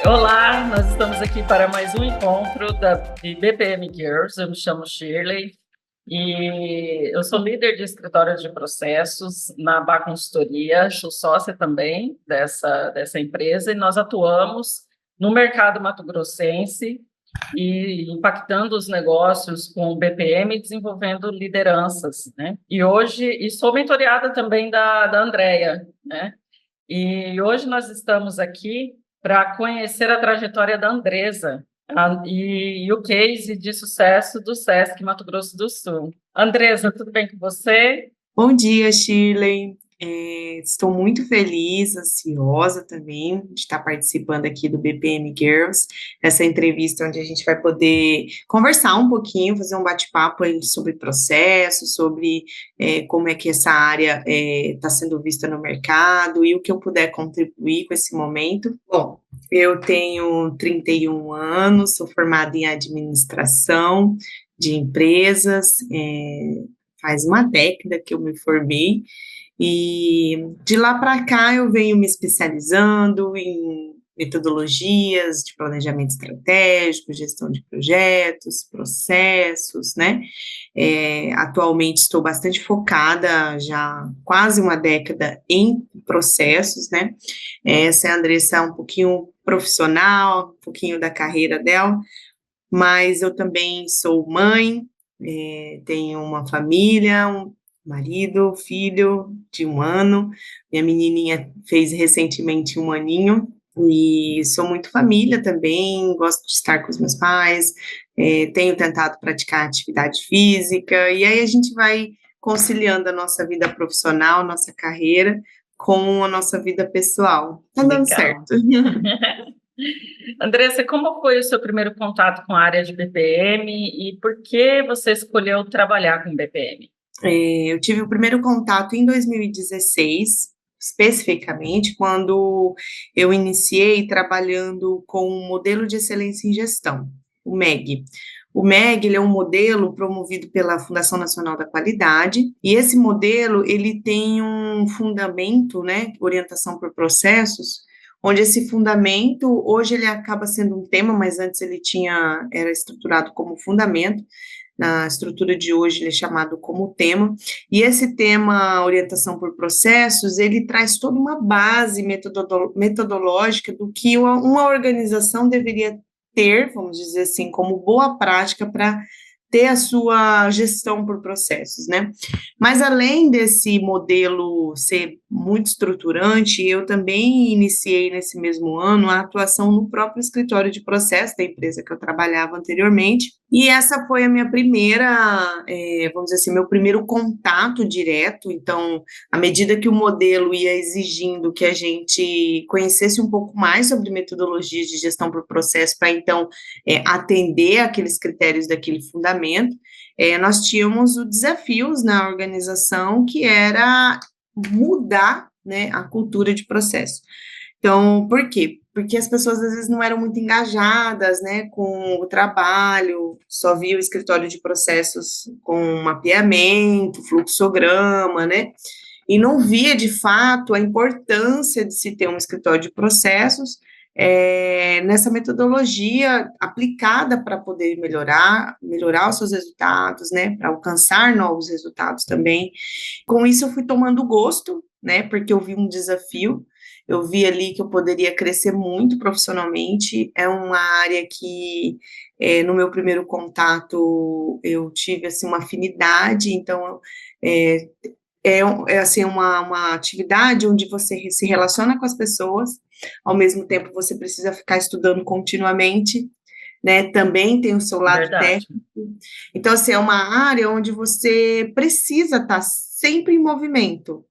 Olá, nós estamos aqui para mais um encontro de BPM Girls. Eu me chamo Shirley e eu sou líder de escritório de processos na Bá Consultoria, sou sócia também dessa empresa e nós atuamos no mercado mato-grossense e impactando os negócios com o BPM e desenvolvendo lideranças, né? E sou mentoriada também da Andrea, né? E hoje nós estamos aqui para conhecer a trajetória da Andresa e o case de sucesso do SESC Mato Grosso do Sul. Andresa, tudo bem com você? Bom dia, Shirley. Estou muito feliz, ansiosa também de estar participando aqui do BPM Girls, essa entrevista onde a gente vai poder conversar um pouquinho, fazer um bate-papo aí sobre processo, sobre como é que essa área está sendo vista no mercado e o que eu puder contribuir com esse momento. Bom, eu tenho 31 anos, sou formada em administração de empresas, faz uma década que eu me formei, e de lá para cá eu venho me especializando em metodologias de planejamento estratégico, gestão de projetos, processos, né? Atualmente estou bastante focada, já há quase uma década, em processos, né? Essa é a Andressa um pouquinho profissional, um pouquinho da carreira dela, mas eu também sou mãe, tenho uma família, um marido, filho de 1 ano, minha menininha fez recentemente 1 aninho, e sou muito família também, gosto de estar com os meus pais, tenho tentado praticar atividade física, e aí a gente vai conciliando a nossa vida profissional, nossa carreira, com a nossa vida pessoal. Tá dando Legal. certo. Andressa, como foi o seu primeiro contato com a área de BPM e por que você escolheu trabalhar com BPM? Eu tive o primeiro contato em 2016, especificamente, quando eu iniciei trabalhando com o modelo de excelência em gestão, o MEG. O MEG, ele é um modelo promovido pela Fundação Nacional da Qualidade, e esse modelo, ele tem um fundamento, né, orientação por processos, onde esse fundamento, hoje ele acaba sendo um tema, mas antes era estruturado como fundamento. Na estrutura de hoje, ele é chamado como tema, e esse tema, orientação por processos, ele traz toda uma base metodológica do que uma organização deveria ter, vamos dizer assim, como boa prática para ter a sua gestão por processos, né? Mas além desse modelo ser muito estruturante, eu também iniciei nesse mesmo ano a atuação no próprio escritório de processo da empresa que eu trabalhava anteriormente, e essa foi a minha primeira, vamos dizer assim, meu primeiro contato direto. Então, à medida que o modelo ia exigindo que a gente conhecesse um pouco mais sobre metodologias de gestão por processo, para então atender aqueles critérios daquele fundamento, nós tínhamos os desafios na organização, que era mudar, né, a cultura de processo. Então, por quê? Porque as pessoas às vezes não eram muito engajadas, né, com o trabalho, só via o escritório de processos com mapeamento, fluxograma, né, e não via de fato a importância de se ter um escritório de processos nessa metodologia aplicada para poder melhorar os seus resultados, né, para alcançar novos resultados também. Com isso, eu fui tomando gosto, né, porque eu vi um desafio, eu vi ali que eu poderia crescer muito profissionalmente. É uma área que, no meu primeiro contato, eu tive, assim, uma afinidade. Então, é, assim, uma atividade onde você se relaciona com as pessoas, ao mesmo tempo você precisa ficar estudando continuamente, né, também tem o seu lado Verdade. técnico. Então, assim, é uma área onde você precisa estar sempre em movimento,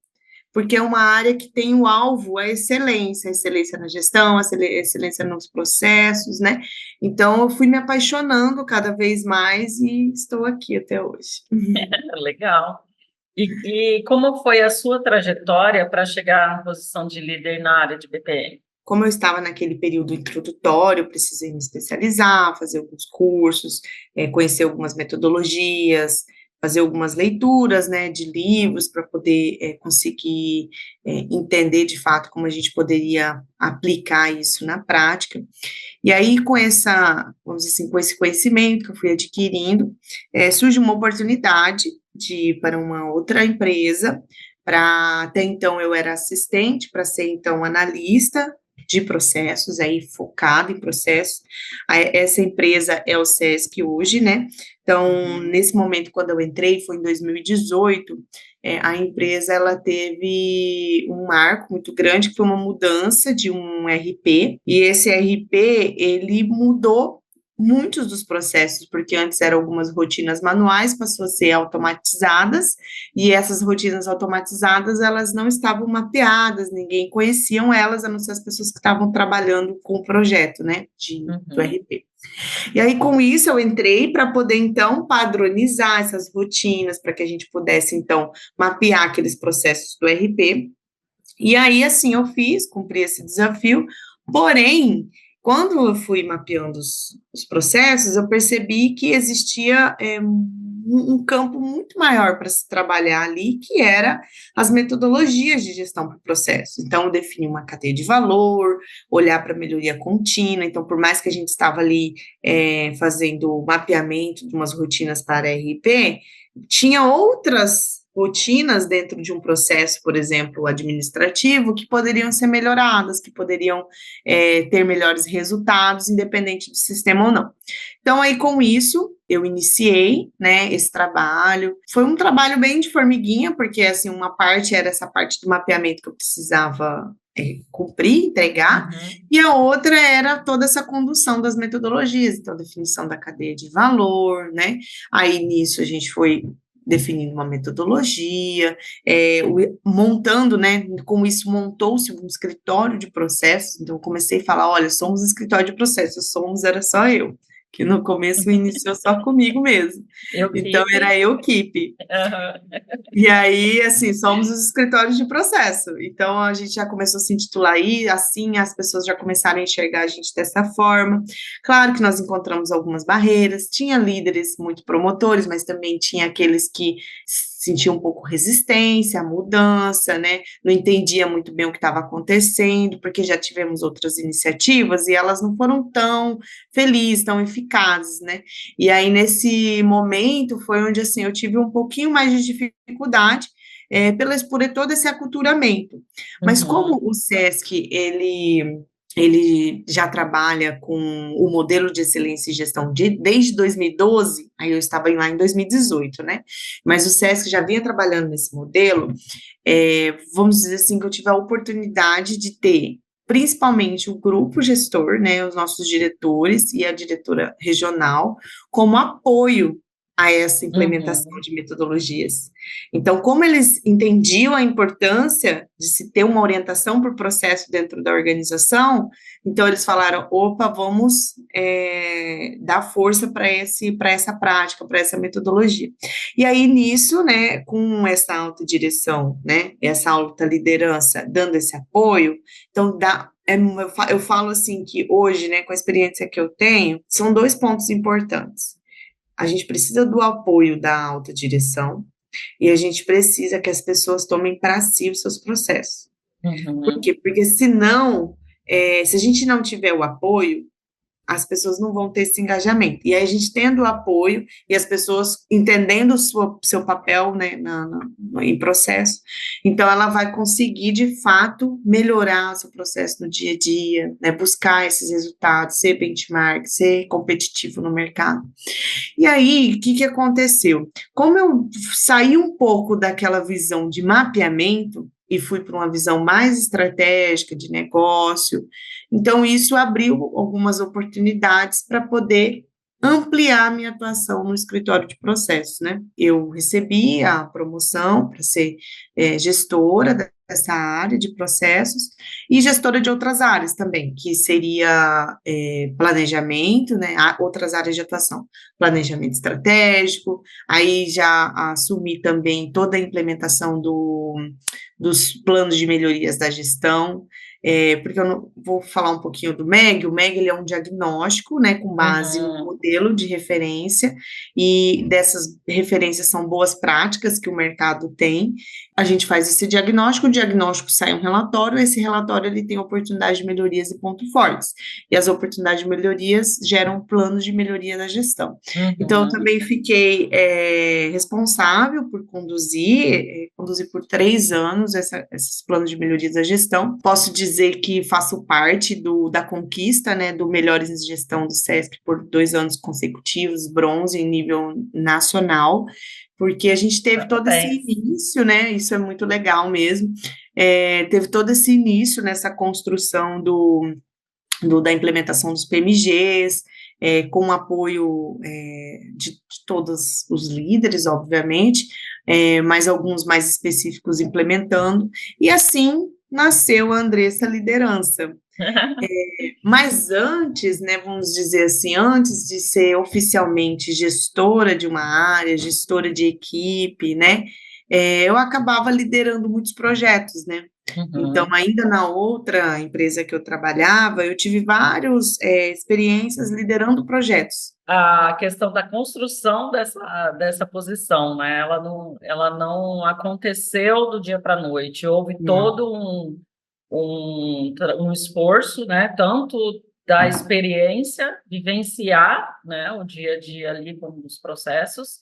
porque é uma área que tem o alvo, a excelência na gestão, a excelência nos processos, né? Então, eu fui me apaixonando cada vez mais e estou aqui até hoje. Legal. E como foi a sua trajetória para chegar na posição de líder na área de BPM? Como eu estava naquele período introdutório, eu precisei me especializar, fazer alguns cursos, conhecer algumas metodologias, fazer algumas leituras, né, de livros para poder conseguir entender de fato como a gente poderia aplicar isso na prática. E aí, com vamos dizer assim, com esse conhecimento que eu fui adquirindo, surge uma oportunidade de ir para uma outra empresa. Até então eu era assistente, para ser então analista de processos, aí focado em processos. Essa empresa é o Sesc hoje, né? Então, nesse momento, quando eu entrei, foi em 2018, a empresa, ela teve um marco muito grande, que foi uma mudança de um RP, e esse RP, ele mudou muitos dos processos, porque antes eram algumas rotinas manuais, passou a ser automatizadas, e essas rotinas automatizadas, elas não estavam mapeadas, ninguém conheciam elas, a não ser as pessoas que estavam trabalhando com o projeto, né, do RP. E aí, com isso, eu entrei para poder, então, padronizar essas rotinas, para que a gente pudesse, então, mapear aqueles processos do RP. E aí, assim, eu cumpri esse desafio, porém, quando eu fui mapeando os processos, eu percebi que existia um campo muito maior para se trabalhar ali, que era as metodologias de gestão para o processo. Então, eu defini uma cadeia de valor, olhar para a melhoria contínua. Então, por mais que a gente estava ali fazendo mapeamento de umas rotinas para RP, tinha outras rotinas dentro de um processo, por exemplo, administrativo, que poderiam ser melhoradas, que poderiam ter melhores resultados, independente do sistema ou não. Então, aí, com isso, eu iniciei, né, esse trabalho. Foi um trabalho bem de formiguinha, porque, assim, uma parte era essa parte do mapeamento que eu precisava cumprir, entregar, e a outra era toda essa condução das metodologias, então, definição da cadeia de valor, né, aí, nisso, a gente foi definindo uma metodologia, montando, né, como isso montou-se um escritório de processos, então eu comecei a falar, olha, somos um escritório de processos, era só eu, que no começo iniciou só comigo mesmo, então era eu, equipe. E aí, assim, somos os escritórios de processo, então a gente já começou a se intitular aí, assim, as pessoas já começaram a enxergar a gente dessa forma. Claro que nós encontramos algumas barreiras, tinha líderes muito promotores, mas também tinha aqueles que sentiam um pouco resistência à mudança, né, não entendia muito bem o que estava acontecendo, porque já tivemos outras iniciativas e elas não foram tão felizes, tão eficazes, né, e aí nesse momento foi onde, assim, eu tive um pouquinho mais de dificuldade, por todo esse aculturamento, mas como o Sesc, ele já trabalha com o modelo de excelência em gestão desde 2012, aí eu estava lá em 2018, né, mas o Sesc já vinha trabalhando nesse modelo, vamos dizer assim, que eu tive a oportunidade de ter, principalmente o grupo gestor, né, os nossos diretores e a diretora regional, como apoio a essa implementação de metodologias. Então, como eles entendiam a importância de se ter uma orientação por processo dentro da organização, então eles falaram, opa, vamos dar força para essa prática, para essa metodologia. E aí, nisso, né, com essa alta direção, né, essa alta liderança, dando esse apoio, então eu falo assim que hoje, né, com a experiência que eu tenho, são 2 pontos importantes. A gente precisa do apoio da alta direção e a gente precisa que as pessoas tomem para si os seus processos. Por quê? Porque senão, se a gente não tiver o apoio, as pessoas não vão ter esse engajamento. E aí a gente tendo o apoio e as pessoas entendendo o seu papel, né, em processo, então ela vai conseguir, de fato, melhorar o seu processo no dia a dia, né, buscar esses resultados, ser benchmark, ser competitivo no mercado. E aí, o que aconteceu? Como eu saí um pouco daquela visão de mapeamento e fui para uma visão mais estratégica de negócio, então isso abriu algumas oportunidades para poder ampliar minha atuação no escritório de processos, né? Eu recebi a promoção para ser gestora dessa área de processos e gestora de outras áreas também, que seria planejamento, né? Outras áreas de atuação, planejamento estratégico, aí já assumi também toda a implementação dos planos de melhorias da gestão, porque eu não, vou falar um pouquinho do MEG. O MEG ele é um diagnóstico, né, com base no Uhum. modelo de referência, e dessas referências são boas práticas que o mercado tem. A gente faz esse diagnóstico, o diagnóstico sai um relatório, esse relatório ele tem oportunidades de melhorias e pontos fortes, e as oportunidades de melhorias geram planos de melhoria da gestão. Então, eu Uhum. também fiquei responsável por conduzir por 3 anos esses planos de melhoria da gestão. Posso dizer que faço parte da conquista, né, do Melhores em Gestão do SESC por 2 anos consecutivos, bronze em nível nacional, porque a gente teve todo esse Parabéns. início, né, isso é muito legal mesmo, teve todo esse início nessa construção da implementação dos PMGs, com o apoio de todos os líderes, obviamente, mas alguns mais específicos implementando, e assim nasceu a Andressa Liderança. Mas antes, né, vamos dizer assim, antes de ser oficialmente gestora de uma área, gestora de equipe, né, eu acabava liderando muitos projetos, né? Então, Uhum. ainda na outra empresa que eu trabalhava, eu tive várias experiências liderando projetos. A questão da construção dessa posição, né? Ela não aconteceu do dia para a noite. Houve Não. todo um esforço, né? Tanto da experiência, vivenciar, né? O dia a dia ali com os processos,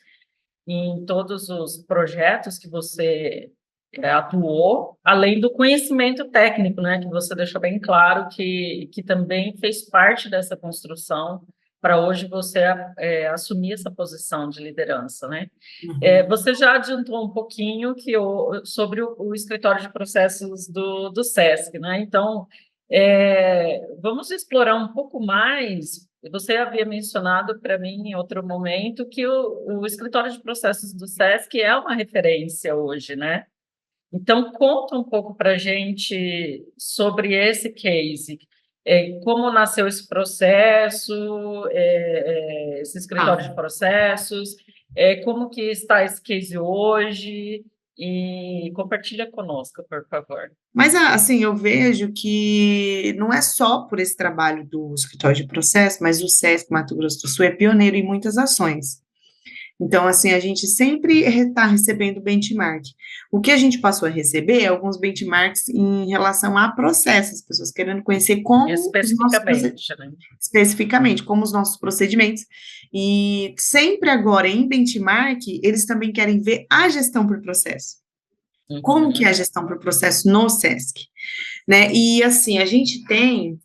e em todos os projetos que você atuou, além do conhecimento técnico, né? Que você deixou bem claro que também fez parte dessa construção para hoje você assumir essa posição de liderança, né? Uhum. Você já adiantou um pouquinho sobre o escritório de processos do SESC, né? Então, vamos explorar um pouco mais. Você havia mencionado para mim em outro momento que o escritório de processos do SESC é uma referência hoje, né? Então, conta um pouco para a gente sobre esse case. Como nasceu esse processo, esse escritório de Ah, processos, como que está esse case hoje, e compartilha conosco, por favor. mas, assim, eu vejo que não é só por esse trabalho do escritório de processo, mas o SESC Mato Grosso do Sul é pioneiro em muitas ações. Então, assim, a gente sempre está recebendo benchmark. O que a gente passou a receber é alguns benchmarks em relação a processos, pessoas querendo conhecer como os nossos Especificamente, né? especificamente, como os nossos procedimentos. E sempre agora em benchmark, eles também querem ver a gestão por processo. Como que é a Uhum. gestão por processo no SESC, né? E assim, a gente tem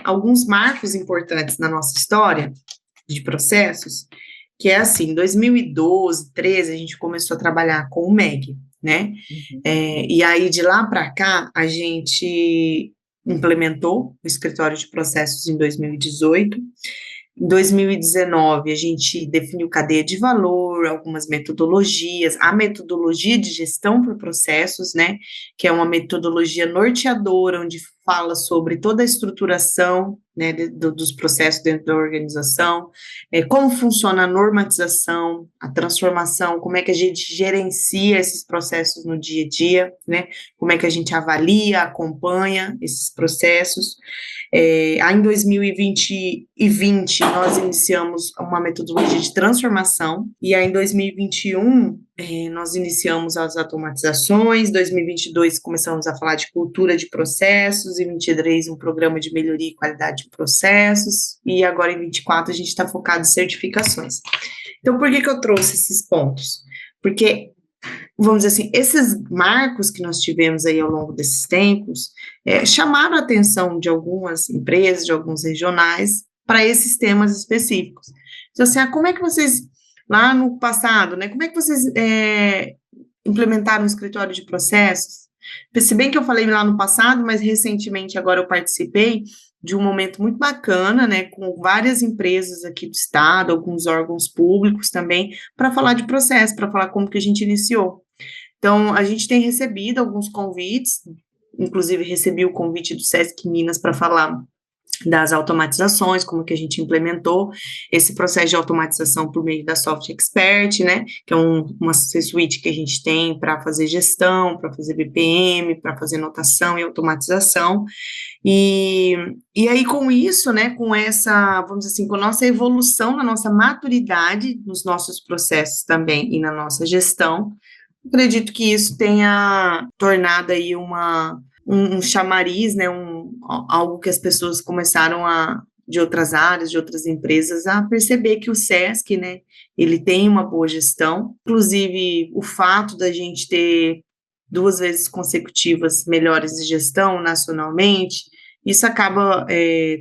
alguns marcos importantes na nossa história de processos, que é assim, em 2012, 13, a gente começou a trabalhar com o MEG, né? Uhum. E aí, de lá para cá, a gente implementou o escritório de processos em 2018. Em 2019, a gente definiu cadeia de valor, algumas metodologias, a metodologia de gestão por processos, né, que é uma metodologia norteadora, onde fala sobre toda a estruturação, né, dos processos dentro da organização, como funciona a normatização, a transformação, como é que a gente gerencia esses processos no dia a dia, né, como é que a gente avalia, acompanha esses processos. Aí em 2020, nós iniciamos uma metodologia de transformação, e aí em 2021, nós iniciamos as automatizações, 2022 começamos a falar de cultura de processos, em 23 um programa de melhoria e qualidade de processos, e agora em 24 a gente está focado em certificações. Então, por que eu trouxe esses pontos? Porque, vamos dizer assim, esses marcos que nós tivemos aí ao longo desses tempos chamaram a atenção de algumas empresas, de alguns regionais, para esses temas específicos. Então, assim, como é que vocês, lá no passado, né, como é que vocês implementaram um escritório de processos? Se bem que eu falei lá no passado, mas recentemente agora eu participei de um momento muito bacana, né, com várias empresas aqui do estado, alguns órgãos públicos também, para falar de processo, para falar como que a gente iniciou. Então, a gente tem recebido alguns convites, inclusive recebi o convite do Sesc Minas para falar das automatizações, como que a gente implementou esse processo de automatização por meio da Soft Expert, né, que é uma suite que a gente tem para fazer gestão, para fazer BPM, para fazer notação e automatização, e aí com isso, né, com essa, vamos dizer assim, com a nossa evolução, na nossa maturidade, nos nossos processos também e na nossa gestão, acredito que isso tenha tornado aí um chamariz, né, algo que as pessoas começaram de outras áreas, de outras empresas, a perceber que o SESC, né, ele tem uma boa gestão, inclusive o fato da gente ter 2 vezes consecutivas melhores de gestão nacionalmente, isso acaba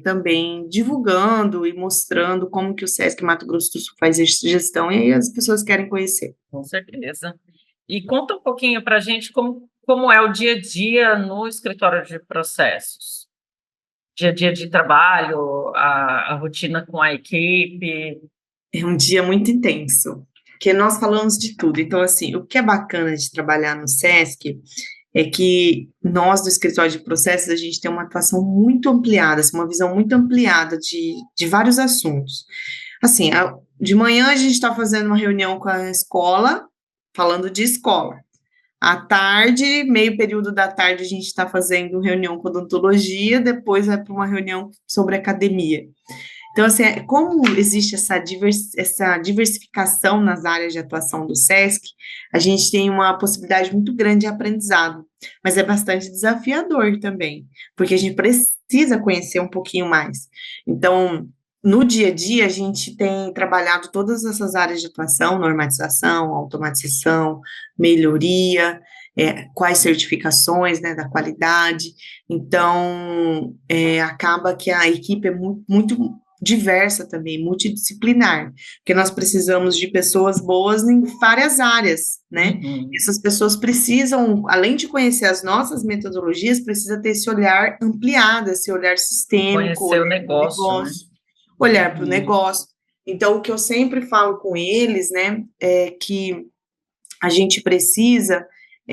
também divulgando e mostrando como que o SESC Mato Grosso do Sul faz essa gestão, e aí as pessoas querem conhecer. Com certeza. E conta um pouquinho para a gente como é o dia a dia no escritório de processos. Dia a dia de trabalho, a rotina com a equipe. É um dia muito intenso, porque nós falamos de tudo. Então, assim, o que é bacana de trabalhar no SESC é que nós, do escritório de processos, a gente tem uma atuação muito ampliada, assim, uma visão muito ampliada de vários assuntos. Assim, de manhã a gente está fazendo uma reunião com a escola, falando de escola. À tarde, meio período da tarde, a gente está fazendo reunião com odontologia, depois vai para uma reunião sobre academia. Então, assim, como existe essa diversificação nas áreas de atuação do SESC, a gente tem uma possibilidade muito grande de aprendizado, mas é bastante desafiador também, porque a gente precisa conhecer um pouquinho mais. Então, no dia a dia, a gente tem trabalhado todas essas áreas de atuação, normatização, automatização, melhoria, quais certificações, né, da qualidade. Então, acaba que a equipe é muito diversa também, multidisciplinar, porque nós precisamos de pessoas boas em várias áreas, né? Uhum. Essas pessoas precisam, além de conhecer as nossas metodologias, precisa ter esse olhar ampliado, esse olhar sistêmico, Conhecer o olhar para o negócio, né? negócio, olhar para o Uhum. negócio. Então, o que eu sempre falo com eles, né, é que a gente precisa,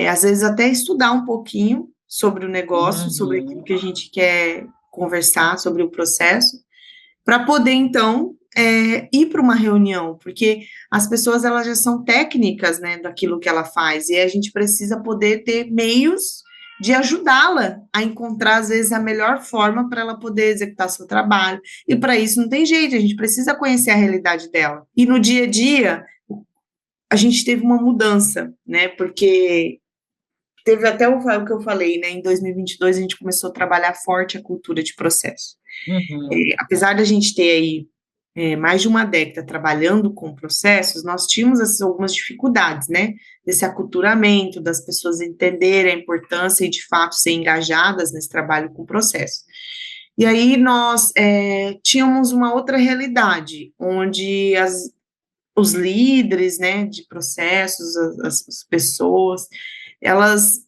às vezes, até estudar um pouquinho sobre o negócio, sobre aquilo que a gente quer conversar, sobre o processo, para poder, então, ir para uma reunião, porque as pessoas, elas já são técnicas, né, daquilo que ela faz, e a gente precisa poder ter meios de ajudá-la a encontrar, às vezes, a melhor forma para ela poder executar seu trabalho, e para isso não tem jeito, a gente precisa conhecer a realidade dela. E no dia a dia, a gente teve uma mudança, né, porque teve até o que eu falei, né, em 2022 a gente começou a trabalhar forte a cultura de processo. Apesar da gente ter aí mais de uma década trabalhando com processos, nós tínhamos algumas dificuldades, né, desse aculturamento, das pessoas entenderem a importância e, de fato, ser engajadas nesse trabalho com processo. E aí nós tínhamos uma outra realidade, onde os líderes, né, de processos, as pessoas, elas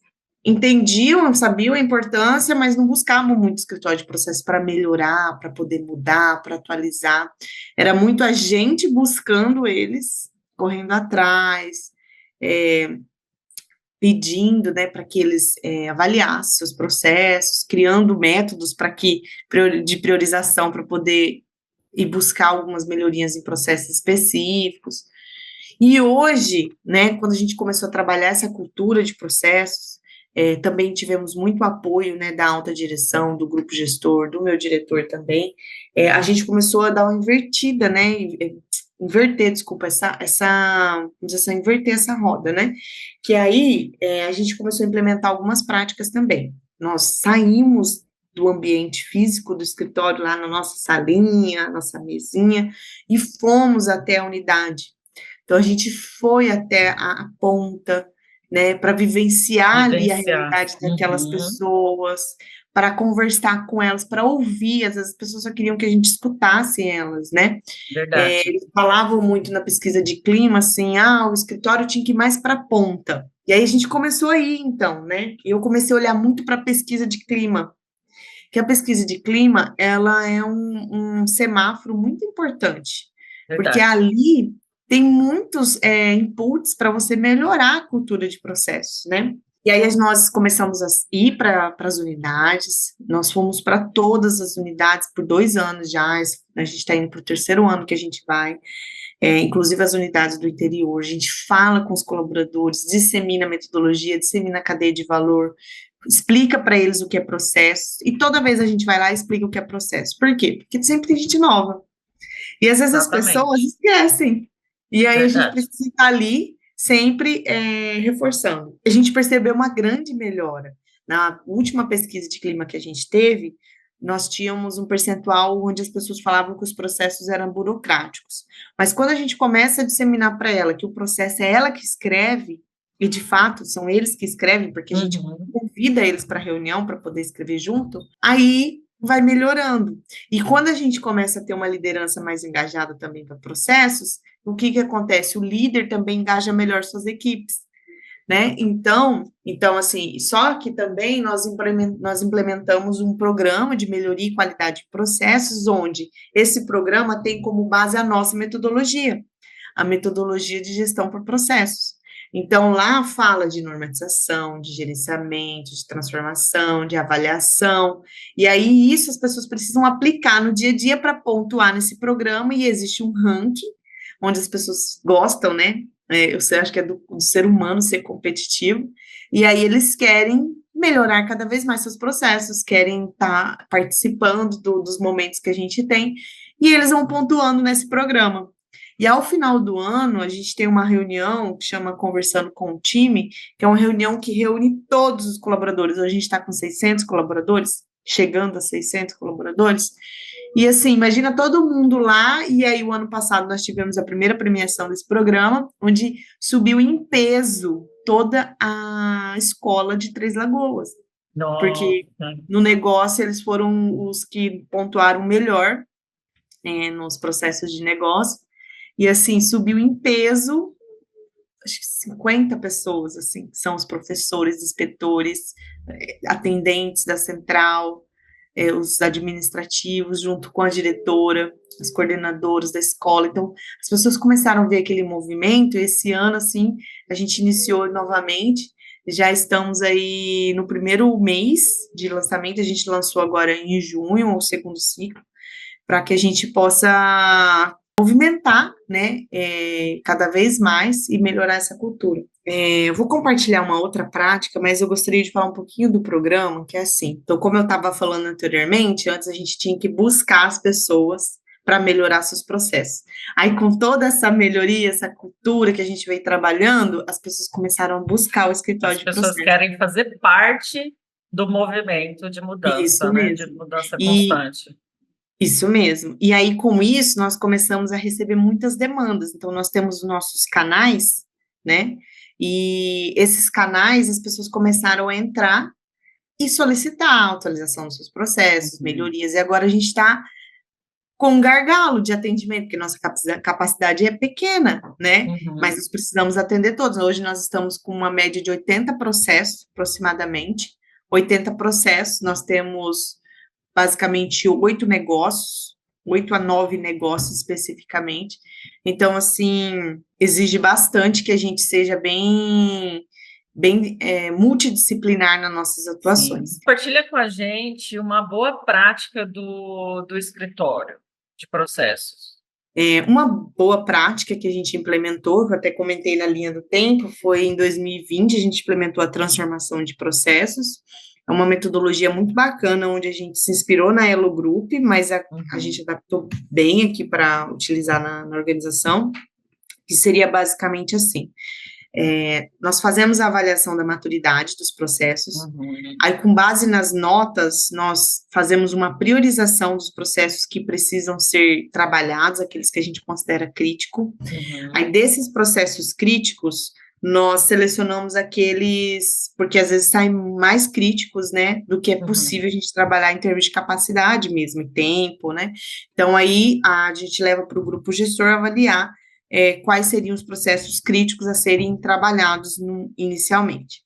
entendiam, sabiam a importância, mas não buscavam muito escritório de processo para melhorar, para poder mudar, para atualizar. Era muito a gente buscando eles, correndo atrás, pedindo, né, para que eles avaliassem seus processos, criando métodos de priorização para poder ir buscar algumas melhorias em processos específicos. E hoje, né, quando a gente começou a trabalhar essa cultura de processos, também tivemos muito apoio, né, da alta direção, do grupo gestor, do meu diretor também. A gente começou a dar uma invertida, né, desculpa, inverter essa roda, né, que aí a gente começou a implementar algumas práticas também. Nós saímos do ambiente físico do escritório, lá na nossa salinha, nossa mesinha, e fomos até a unidade. Então, a gente foi até a ponta, né, para vivenciar ali a realidade daquelas pessoas, para conversar com elas, para ouvir. Às vezes as pessoas só queriam que a gente escutasse elas, né? Verdade. Eles falavam muito na pesquisa de clima, assim, o escritório tinha que ir mais para a ponta. E aí a gente começou a ir, então, né? E eu comecei a olhar muito para a pesquisa de clima, que a pesquisa de clima, ela é um semáforo muito importante, porque Verdade. ali tem muitos inputs para você melhorar a cultura de processos, né? E aí nós começamos a ir para as unidades, nós fomos para todas as unidades por 2 anos já, a gente está indo para o terceiro ano que a gente vai, inclusive as unidades do interior, a gente fala com os colaboradores, dissemina a metodologia, dissemina a cadeia de valor, explica para eles o que é processo, e toda vez a gente vai lá e explica o que é processo. Por quê? Porque sempre tem gente nova. E às vezes as pessoas Exatamente. esquecem. E aí a gente Verdade. precisa estar ali sempre reforçando. A gente percebeu uma grande melhora. Na última pesquisa de clima que a gente teve, nós tínhamos um percentual onde as pessoas falavam que os processos eram burocráticos. Mas quando a gente começa a disseminar para ela que o processo é ela que escreve, e de fato são eles que escrevem, porque a gente Uhum. convida eles para reunião para poder escrever junto, aí vai melhorando. E quando a gente começa a ter uma liderança mais engajada também para processos, o que acontece? O líder também engaja melhor suas equipes, né? Então assim, só que também nós implementamos um programa de melhoria e qualidade de processos, onde esse programa tem como base a nossa metodologia, a metodologia de gestão por processos. Então, lá fala de normatização, de gerenciamento, de transformação, de avaliação, e aí isso as pessoas precisam aplicar no dia a dia para pontuar nesse programa, e existe um ranking, onde as pessoas gostam, né? Eu acho que é do ser humano ser competitivo, e aí eles querem melhorar cada vez mais seus processos, querem estar participando dos momentos que a gente tem, e eles vão pontuando nesse programa. E ao final do ano, a gente tem uma reunião que chama Conversando com o Time, que é uma reunião que reúne todos os colaboradores. Hoje a gente está com 600 colaboradores, chegando a 600 colaboradores. E assim, imagina todo mundo lá. E aí, o ano passado, nós tivemos a primeira premiação desse programa, onde subiu em peso toda a escola de Três Lagoas, porque Nossa. no negócio eles foram os que pontuaram melhor, nos processos de negócio. E assim, subiu em peso, acho que 50 pessoas, assim, são os professores, inspetores, atendentes da central, os administrativos, junto com a diretora, os coordenadores da escola. Então, as pessoas começaram a ver aquele movimento, e esse ano, assim, a gente iniciou novamente, já estamos aí no primeiro mês de lançamento, a gente lançou agora em junho, o segundo ciclo, para que a gente possa movimentar, né, cada vez mais e melhorar essa cultura. Eu vou compartilhar uma outra prática, mas eu gostaria de falar um pouquinho do programa, que é assim. Então, como eu estava falando anteriormente, antes a gente tinha que buscar as pessoas para melhorar seus processos. Aí, com toda essa melhoria, essa cultura que a gente veio trabalhando, as pessoas começaram a buscar o escritório As de pessoas processo. querem fazer parte do movimento de Isso mudança, né? De mesmo. mudança E constante. Isso mesmo. E aí, com isso, nós começamos a receber muitas demandas. Então, nós temos os nossos canais, né? E esses canais, as pessoas começaram a entrar e solicitar a atualização dos seus processos, Uhum. melhorias. E agora a gente está com um gargalo de atendimento, porque nossa capacidade é pequena, né? Mas Uhum. nós precisamos atender todos. Hoje nós estamos com uma média de 80 processos, aproximadamente. 80 processos, nós temos basicamente 8 negócios, 8 a 9 negócios especificamente. Então, assim, exige bastante que a gente seja bem multidisciplinar nas nossas Sim. atuações. Compartilha com a gente uma boa prática do escritório de processos. Uma boa prática que a gente implementou, que eu até comentei na linha do tempo, foi em 2020, a gente implementou a transformação de processos. É uma metodologia muito bacana, onde a gente se inspirou na Elo Group, mas a gente Uhum. adaptou bem aqui para utilizar na organização, que seria basicamente assim. Nós fazemos a avaliação da maturidade dos processos, Uhum. aí, com base nas notas, nós fazemos uma priorização dos processos que precisam ser trabalhados, aqueles que a gente considera crítico. Uhum. Aí, desses processos críticos, nós selecionamos aqueles, porque às vezes saem mais críticos, né, do que é Uhum. possível a gente trabalhar em termos de capacidade mesmo, e tempo, né. Então, aí, a gente leva para o grupo gestor avaliar quais seriam os processos críticos a serem trabalhados inicialmente.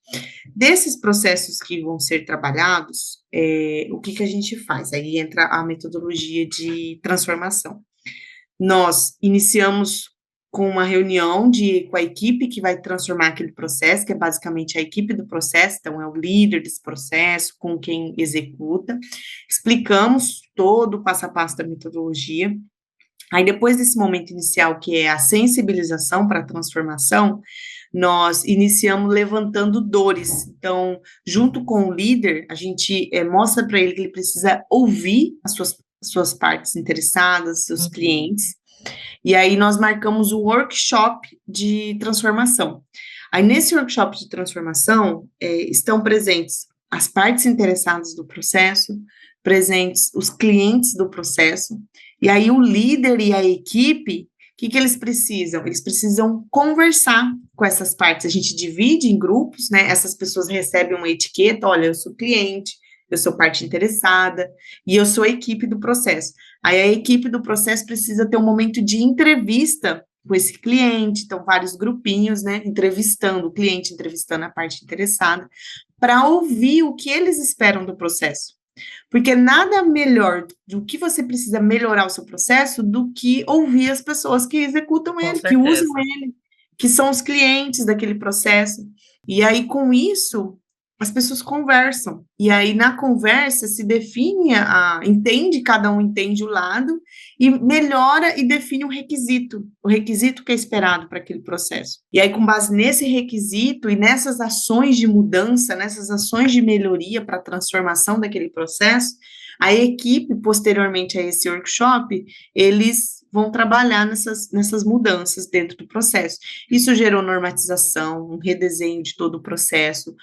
Desses processos que vão ser trabalhados, o que a gente faz? Aí entra a metodologia de transformação. Nós iniciamos com uma reunião com a equipe que vai transformar aquele processo, que é basicamente a equipe do processo, então é o líder desse processo, com quem executa, explicamos todo o passo a passo da metodologia. Aí, depois desse momento inicial, que é a sensibilização para a transformação, nós iniciamos levantando dores. Então, junto com o líder, a gente mostra para ele que ele precisa ouvir as suas partes interessadas, seus Uhum. clientes, e aí nós marcamos um workshop de transformação. Aí, nesse workshop de transformação, estão presentes as partes interessadas do processo, presentes os clientes do processo, e aí o líder e a equipe, o que eles precisam? Eles precisam conversar com essas partes. A gente divide em grupos, né? Essas pessoas recebem uma etiqueta, olha, eu sou cliente, eu sou parte interessada, e eu sou a equipe do processo. Aí a equipe do processo precisa ter um momento de entrevista com esse cliente, então vários grupinhos, né, entrevistando o cliente, entrevistando a parte interessada, para ouvir o que eles esperam do processo. Porque nada melhor do que você precisa melhorar o seu processo do que ouvir as pessoas que executam Com ele, que usam certeza. ele, que são os clientes daquele processo. E aí, com isso, as pessoas conversam. E aí, na conversa, se define entende, cada um entende o lado, e melhora e define o requisito que é esperado para aquele processo. E aí, com base nesse requisito e nessas ações de mudança, nessas ações de melhoria para a transformação daquele processo, a equipe, posteriormente a esse workshop, eles vão trabalhar nessas mudanças dentro do processo. Isso gerou normatização, um redesenho de todo o processo,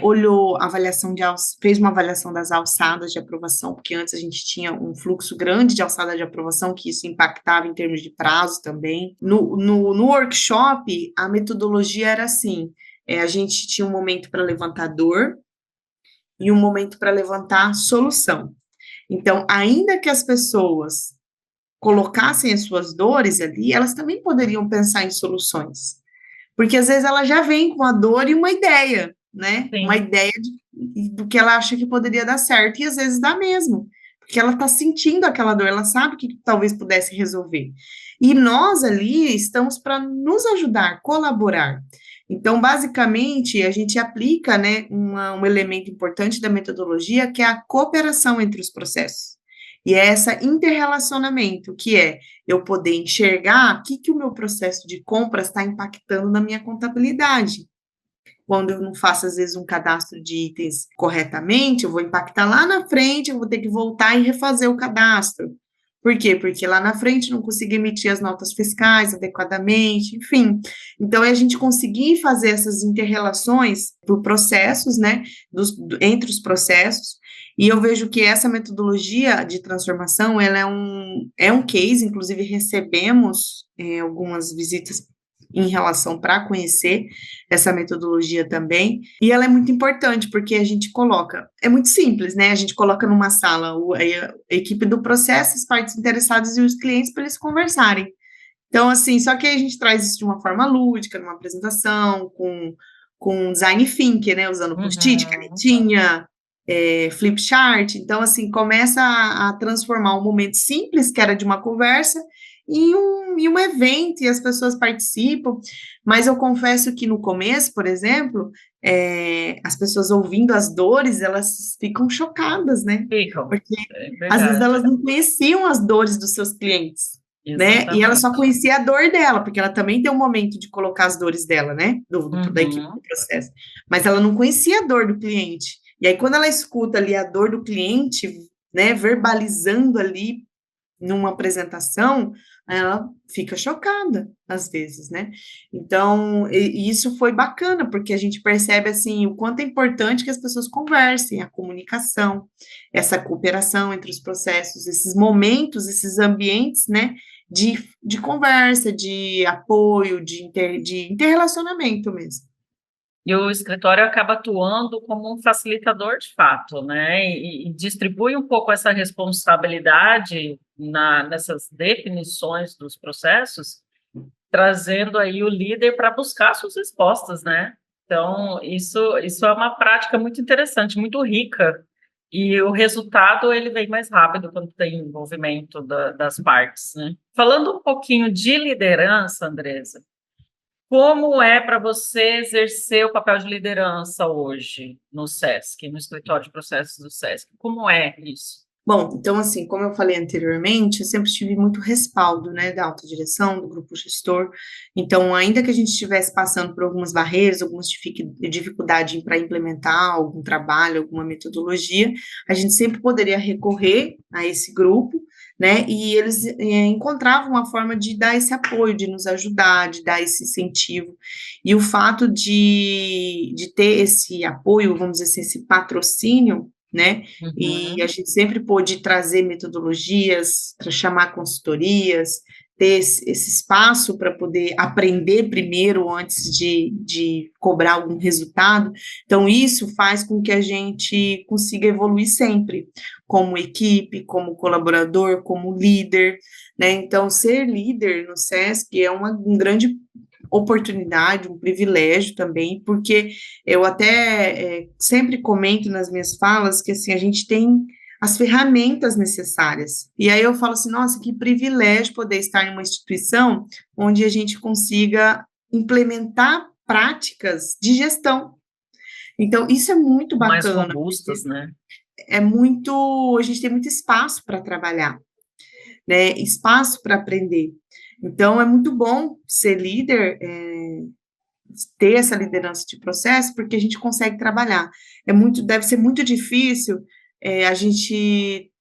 olhou avaliação fez uma avaliação das alçadas de aprovação, porque antes a gente tinha um fluxo grande de alçada de aprovação, que isso impactava em termos de prazo também. No workshop, a metodologia era assim, a gente tinha um momento para levantar dor e um momento para levantar solução. Então, ainda que as pessoas colocassem as suas dores ali, elas também poderiam pensar em soluções. Porque às vezes ela já vem com a dor e uma ideia, né? Uma Sim. ideia do que ela acha que poderia dar certo, e às vezes dá mesmo. Porque ela está sentindo aquela dor, ela sabe que talvez pudesse resolver. E nós ali estamos para nos ajudar, colaborar. Então, basicamente, a gente aplica, né, um elemento importante da metodologia, que é a cooperação entre os processos. E é essa interrelacionamento, que é eu poder enxergar o que o meu processo de compras está impactando na minha contabilidade. Quando eu não faço, às vezes, um cadastro de itens corretamente, eu vou impactar lá na frente, eu vou ter que voltar e refazer o cadastro. Por quê? Porque lá na frente não consegui emitir as notas fiscais adequadamente, enfim. Então, é a gente conseguir fazer essas interrelações por processos, né, entre os processos, e eu vejo que essa metodologia de transformação, ela é um case, inclusive recebemos algumas visitas em relação para conhecer essa metodologia também, e ela é muito importante, porque a gente coloca, é muito simples, né, a gente coloca numa sala a equipe do processo, as partes interessadas e os clientes para eles conversarem. Então, assim, só que aí a gente traz isso de uma forma lúdica, numa apresentação, com design thinking, né, usando post-it, Uhum. canetinha, flip chart, então, assim, começa a transformar um momento simples, que era de uma conversa, em um evento, e as pessoas participam, mas eu confesso que no começo, por exemplo, as pessoas ouvindo as dores, elas ficam chocadas, né, Ficam, porque é às vezes verdade. elas não conheciam as dores dos seus clientes, né? E ela só Exatamente. conhecia a dor dela, porque ela também tem um momento de colocar as dores dela, né? Da equipe do Uhum. processo. Mas ela não conhecia a dor do cliente. E aí, quando ela escuta ali a dor do cliente, né, verbalizando ali numa apresentação, ela fica chocada, às vezes, né? Então, e isso foi bacana, porque a gente percebe, assim, o quanto é importante que as pessoas conversem, a comunicação, essa cooperação entre os processos, esses momentos, esses ambientes, né, de conversa, de apoio, de interrelacionamento mesmo. E o escritório acaba atuando como um facilitador de fato, né? E distribui um pouco essa responsabilidade nessas definições dos processos, trazendo aí o líder para buscar suas respostas, né? Então, isso é uma prática muito interessante, muito rica, E o resultado ele vem mais rápido quando tem envolvimento das partes, né? Falando um pouquinho de liderança, Andresa, como é para você exercer o papel de liderança hoje no SESC, no escritório de processos do SESC? Como é isso? Bom, então, assim, como eu falei anteriormente, eu sempre tive muito respaldo, né, da alta direção, do grupo gestor. Então, ainda que a gente estivesse passando por algumas barreiras, algumas dificuldades para implementar algum trabalho, alguma metodologia, a gente sempre poderia recorrer a esse grupo, né, e eles encontravam uma forma de dar esse apoio, de nos ajudar, de dar esse incentivo. E o fato de ter esse apoio, vamos dizer assim, esse patrocínio, né, e a gente sempre pôde trazer metodologias, para chamar consultorias, ter esse espaço para poder aprender primeiro antes de cobrar algum resultado. Então, isso faz com que a gente consiga evoluir sempre, como equipe, como colaborador, como líder, né? Então, ser líder no SESC é um grande oportunidade, um privilégio também, porque eu até sempre comento nas minhas falas que assim a gente tem as ferramentas necessárias. E aí eu falo assim, nossa, que privilégio poder estar em uma instituição onde a gente consiga implementar práticas de gestão. Então, isso é muito Mais bacana. robustas, né? A gente tem muito espaço para trabalhar, né? Espaço para aprender. Então, é muito bom ser líder, ter essa liderança de processo, porque a gente consegue trabalhar. Deve ser muito difícil a gente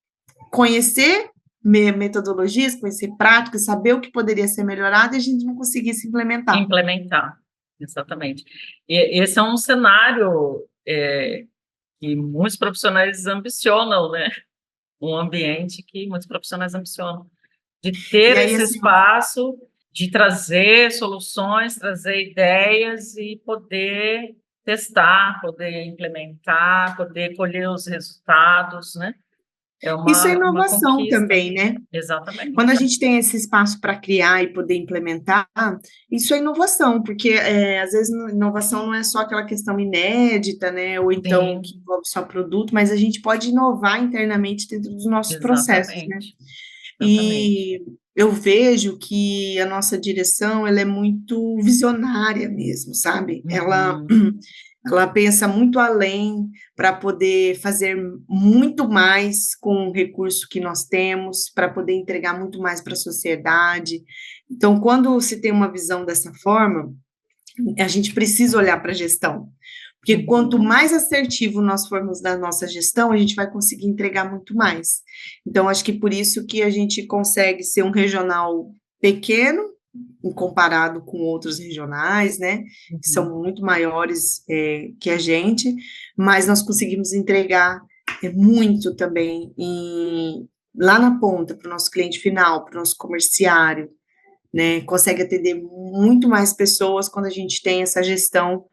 conhecer metodologias, conhecer práticas, saber o que poderia ser melhorado e a gente não conseguir se implementar. Implementar, exatamente. E esse é um cenário que muitos profissionais ambicionam, né? Um ambiente que muitos profissionais ambicionam, de ter E aí, esse assim, espaço, de trazer soluções, trazer ideias e poder testar, poder implementar, poder colher os resultados, né? É isso é uma inovação conquista. também, né? Quando a Exatamente. gente tem esse espaço para criar e poder implementar, isso é inovação, porque às vezes inovação não é só aquela questão inédita, né? Ou então Sim, que envolve só produto, mas a gente pode inovar internamente dentro dos nossos processos, né? exatamente. Exatamente. E eu vejo que a nossa direção, ela é muito visionária mesmo, sabe? Uhum. Ela pensa muito além para poder fazer muito mais com o recurso que nós temos, para poder entregar muito mais para a sociedade. Então, quando se tem uma visão dessa forma, a gente precisa olhar para a gestão. Porque quanto Uhum. mais assertivo nós formos na nossa gestão, a gente vai conseguir entregar muito mais. Então, acho que por isso que a gente consegue ser um regional pequeno, comparado com outros regionais, né, que Uhum. são muito maiores que a gente, mas nós conseguimos entregar muito também lá na ponta, para o nosso cliente final, para o nosso comerciário, né, consegue atender muito mais pessoas quando a gente tem essa gestão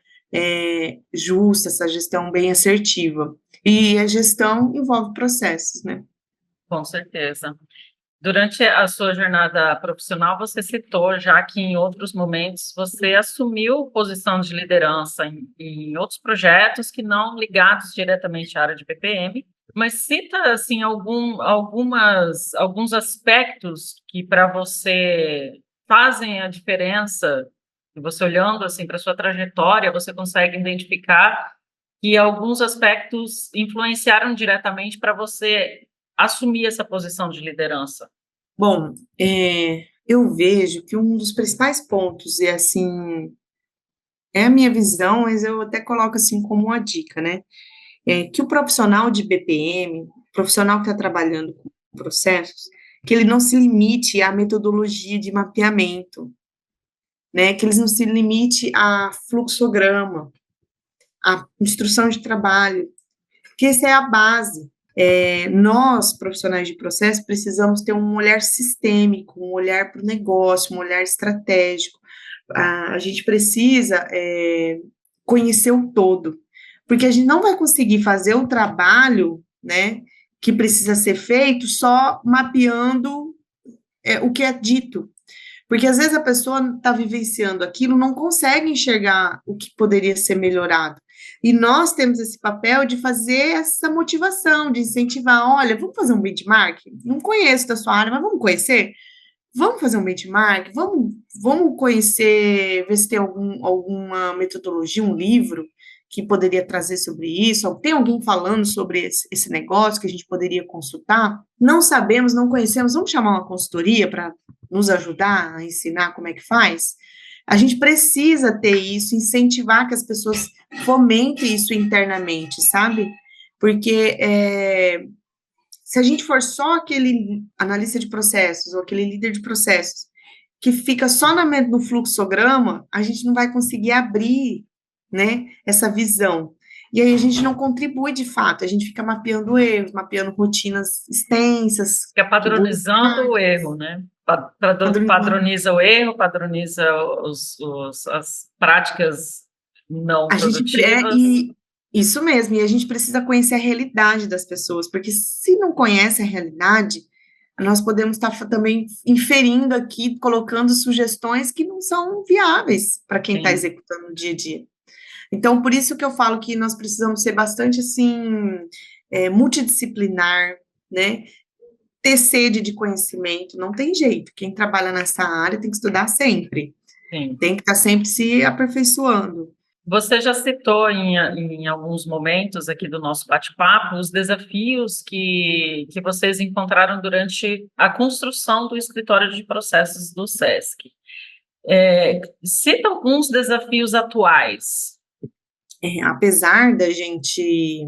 justa, essa gestão bem assertiva. E a gestão envolve processos, né? Com certeza. Durante a sua jornada profissional, você citou já que em outros momentos você assumiu posição de liderança em outros projetos que não ligados diretamente à área de PPM, mas cita assim alguns aspectos que para você fazem a diferença, e você olhando assim para sua trajetória, você consegue identificar que alguns aspectos influenciaram diretamente para você assumir essa posição de liderança. Bom, eu vejo que um dos principais pontos é assim, é a minha visão, mas eu até coloco assim como uma dica, né? É que o profissional de BPM, profissional que está trabalhando com processos, que ele não se limite à metodologia de mapeamento, né? Que ele não se limite a fluxograma, a instrução de trabalho, que essa é a base. Nós, profissionais de processo, precisamos ter um olhar sistêmico, um olhar para o negócio, um olhar estratégico. A gente precisa conhecer o todo, porque a gente não vai conseguir fazer o trabalho, né, que precisa ser feito só mapeando o que é dito. Porque às vezes a pessoa está vivenciando aquilo, não consegue enxergar o que poderia ser melhorado. E nós temos esse papel de fazer essa motivação, de incentivar, olha, vamos fazer um benchmark? Não conheço da sua área, mas vamos conhecer? Vamos fazer um benchmark? Vamos conhecer, ver se tem alguma metodologia, um livro que poderia trazer sobre isso? Ou tem alguém falando sobre esse negócio que a gente poderia consultar? Não sabemos, não conhecemos, vamos chamar uma consultoria para nos ajudar a ensinar como é que faz? A gente precisa ter isso, incentivar que as pessoas fomentem isso internamente, sabe? Porque se a gente for só aquele analista de processos ou aquele líder de processos que fica só no fluxograma, a gente não vai conseguir abrir, né, essa visão. E aí a gente não contribui de fato, a gente fica mapeando erros, mapeando rotinas extensas. Fica padronizando o erro, né? Padroniza o erro, padroniza as práticas não A gente produtivas. isso mesmo, e a gente precisa conhecer a realidade das pessoas, porque se não conhece a realidade, nós podemos estar também inferindo aqui, colocando sugestões que não são viáveis para quem está executando no dia a dia. Então, por isso que eu falo que nós precisamos ser bastante, assim, multidisciplinar, né? Ter sede de conhecimento, não tem jeito. Quem trabalha nessa área tem que estudar sempre. Sim. Tem que estar sempre se aperfeiçoando. Você já citou em alguns momentos aqui do nosso bate-papo os desafios que vocês encontraram durante a construção do escritório de processos do SESC. Cita alguns desafios atuais. Apesar da gente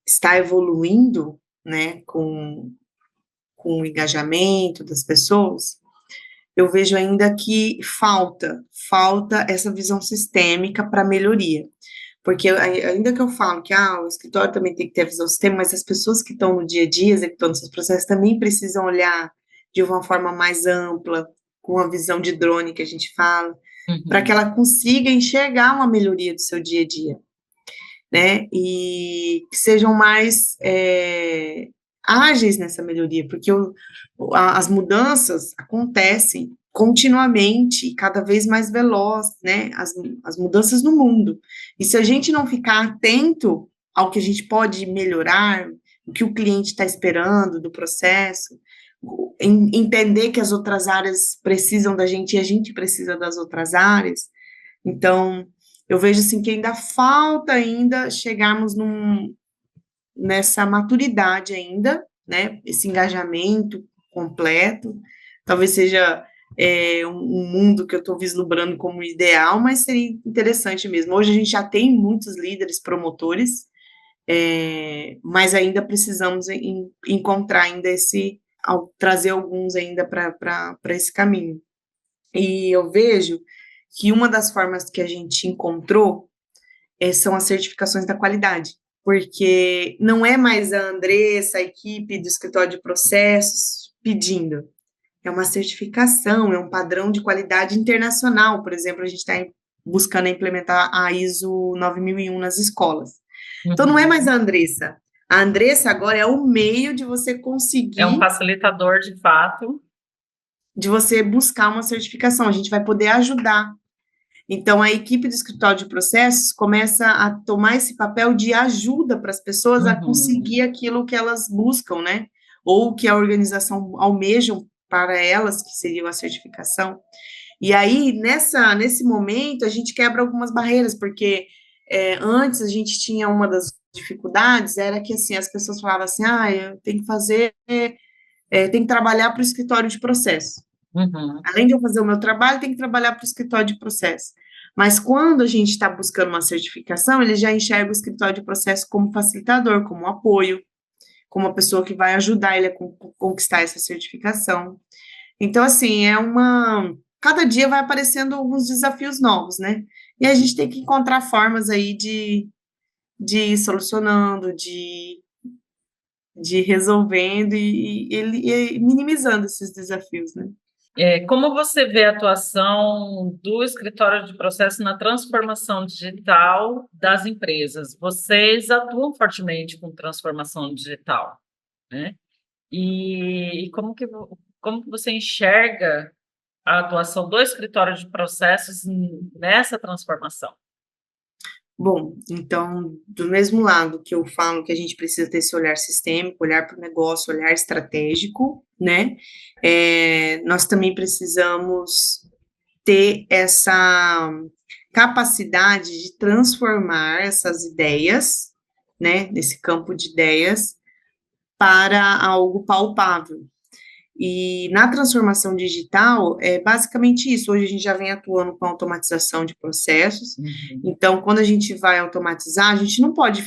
estar evoluindo, né, com o engajamento das pessoas, eu vejo ainda que falta essa visão sistêmica para melhoria. Porque ainda que eu falo que o escritório também tem que ter a visão sistêmica, mas as pessoas que estão no dia a dia executando seus processos também precisam olhar de uma forma mais ampla, com a visão de drone que a gente fala, para que ela consiga enxergar uma melhoria do seu dia a dia, né? E que sejam mais ágeis nessa melhoria, porque as mudanças acontecem continuamente, cada vez mais veloz, né, as mudanças no mundo, e se a gente não ficar atento ao que a gente pode melhorar, o que o cliente está esperando do processo, entender que as outras áreas precisam da gente e a gente precisa das outras áreas, então, eu vejo assim que ainda falta chegarmos nessa maturidade ainda, né, esse engajamento completo, talvez seja um mundo que eu estou vislumbrando como ideal, mas seria interessante mesmo. Hoje a gente já tem muitos líderes promotores, mas ainda precisamos encontrar ainda trazer alguns ainda para esse caminho. E eu vejo que uma das formas que a gente encontrou são as certificações da qualidade, porque não é mais a Andressa, a equipe do escritório de processos pedindo, é uma certificação, é um padrão de qualidade internacional. Por exemplo, a gente está buscando implementar a ISO 9001 nas escolas. Então, não é mais a Andressa agora é o meio de você conseguir... É um facilitador, de fato. De você buscar uma certificação, a gente vai poder ajudar. Então, a equipe do escritório de processos começa a tomar esse papel de ajuda para as pessoas a conseguir aquilo que elas buscam, né? Ou que a organização almejam para elas, que seria a certificação. E aí, nesse momento, a gente quebra algumas barreiras, porque antes a gente tinha uma das dificuldades, era que, assim, as pessoas falavam assim, eu tenho que fazer, tenho que trabalhar para o escritório de processo. Além de eu fazer o meu trabalho, tem que trabalhar para o escritório de processo. Mas quando a gente está buscando uma certificação, ele já enxerga o escritório de processo como facilitador, como apoio, como uma pessoa que vai ajudar ele a conquistar essa certificação. Então, assim, cada dia vai aparecendo alguns desafios novos, né? E a gente tem que encontrar formas aí de ir solucionando, de ir resolvendo e minimizando esses desafios, né? Como você vê a atuação do escritório de processo na transformação digital das empresas? Vocês atuam fortemente com transformação digital, né? E como que você enxerga a atuação do escritório de processos nessa transformação? Bom, então, do mesmo lado que eu falo que a gente precisa ter esse olhar sistêmico, olhar para o negócio, olhar estratégico, né? Nós também precisamos ter essa capacidade de transformar essas ideias, né, nesse campo de ideias, para algo palpável. E na transformação digital, é basicamente isso. Hoje a gente já vem atuando com automatização de processos. Uhum. Então, quando a gente vai automatizar, a gente não pode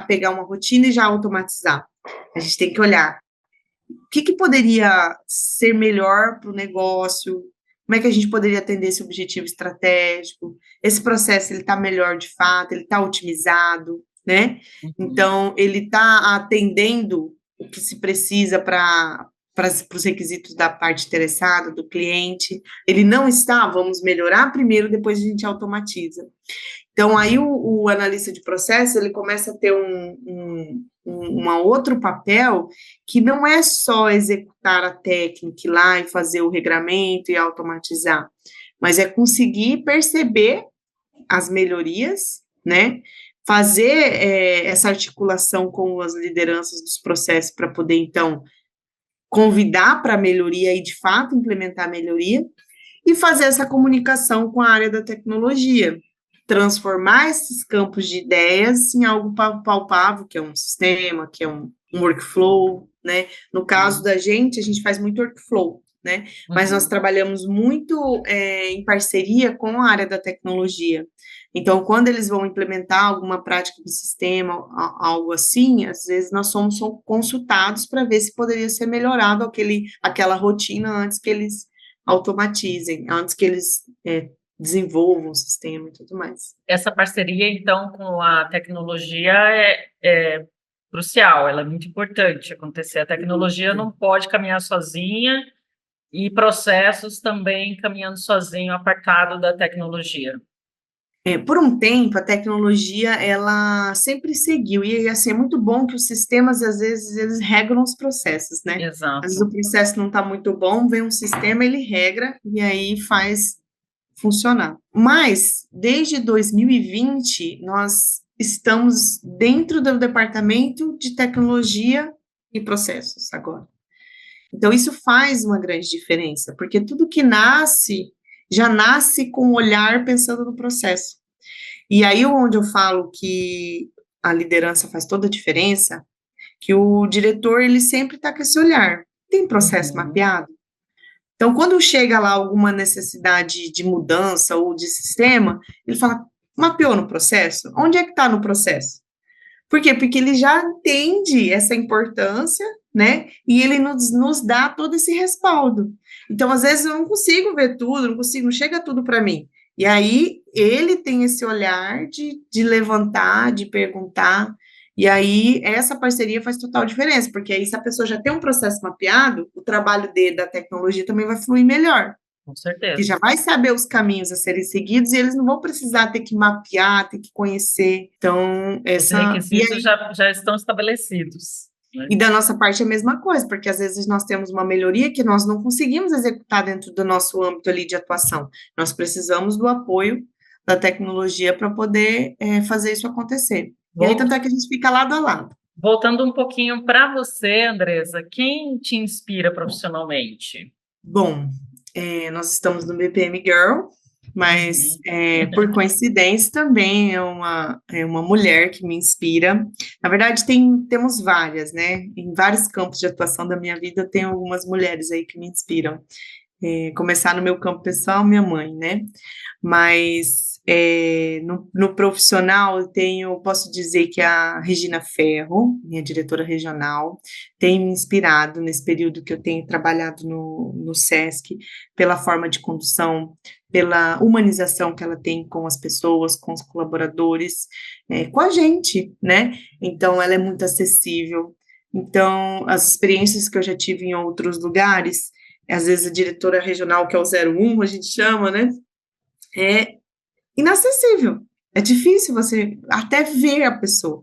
pegar uma rotina e já automatizar. A gente tem que olhar o que poderia ser melhor para o negócio, como é que a gente poderia atender esse objetivo estratégico, esse processo ele está melhor de fato, ele está otimizado, né? Uhum. Então, ele está atendendo o que se precisa para os requisitos da parte interessada, do cliente. Ele não está, vamos melhorar primeiro, depois a gente automatiza. Então, aí o analista de processo, ele começa a ter outro papel que não é só executar a técnica, ir lá e fazer o regramento e automatizar, mas é conseguir perceber as melhorias, né? Fazer essa articulação com as lideranças dos processos para poder, então, convidar para a melhoria e, de fato, implementar a melhoria, e fazer essa comunicação com a área da tecnologia, transformar esses campos de ideias em algo palpável, que é um sistema, que é um workflow, né? No caso da gente, a gente faz muito workflow, né? Mas nós Uhum. trabalhamos muito em parceria com a área da tecnologia. Então, quando eles vão implementar alguma prática do sistema, algo assim, às vezes nós somos consultados para ver se poderia ser melhorado aquela rotina antes que eles automatizem, antes que eles desenvolvam o sistema e tudo mais. Essa parceria, então, com a tecnologia é crucial, ela é muito importante acontecer. A tecnologia não pode caminhar sozinha e processos também caminhando sozinho, apartado da tecnologia. Por um tempo, a tecnologia, ela sempre seguiu, e assim, é muito bom que os sistemas, às vezes, eles regram os processos, né? Às vezes o Exato. processo não está muito bom, vem um sistema, ele regra, e aí faz funcionar. Mas, desde 2020, nós estamos dentro do departamento de tecnologia e processos agora. Então, isso faz uma grande diferença, porque tudo que nasce, já nasce com o olhar pensando no processo. E aí, onde eu falo que a liderança faz toda a diferença, que o diretor, ele sempre está com esse olhar. Tem processo Uhum. mapeado? Então, quando chega lá alguma necessidade de mudança ou de sistema, ele fala, mapeou no processo? Onde é que está no processo? Por quê? Porque ele já entende essa importância, né? E ele nos dá todo esse respaldo. Então, às vezes, eu não consigo ver tudo, não chega tudo para mim. E aí, ele tem esse olhar de levantar, de perguntar. E aí, essa parceria faz total diferença, porque aí, se a pessoa já tem um processo mapeado, o trabalho dele, da tecnologia, também vai fluir melhor. Com Que certeza. já vai saber os caminhos a serem seguidos e eles não vão precisar ter que mapear, ter que conhecer. Então, Os requisitos já estão estabelecidos, né? e da nossa parte é a mesma coisa, porque às vezes nós temos uma melhoria que nós não conseguimos executar dentro do nosso âmbito ali de atuação. Nós precisamos do apoio da tecnologia para poder fazer isso acontecer. E aí, tanto é que a gente fica lado a lado. Voltando um pouquinho para você, Andresa, quem te inspira profissionalmente? Bom, nós estamos no BPM Girl, mas Uhum. por coincidência também é uma mulher que me inspira. Na verdade, temos várias, né? Em vários campos de atuação da minha vida, tem algumas mulheres aí que me inspiram. Começar no meu campo pessoal, minha mãe, né? Mas no profissional, posso dizer que a Regina Ferro, minha diretora regional, tem me inspirado nesse período que eu tenho trabalhado no SESC, pela forma de condução, pela humanização que ela tem com as pessoas, com os colaboradores, com a gente, né? Então, ela é muito acessível. Então, as experiências que eu já tive em outros lugares, às vezes a diretora regional, que é o 01, a gente chama, né? É inacessível. É difícil você até ver a pessoa.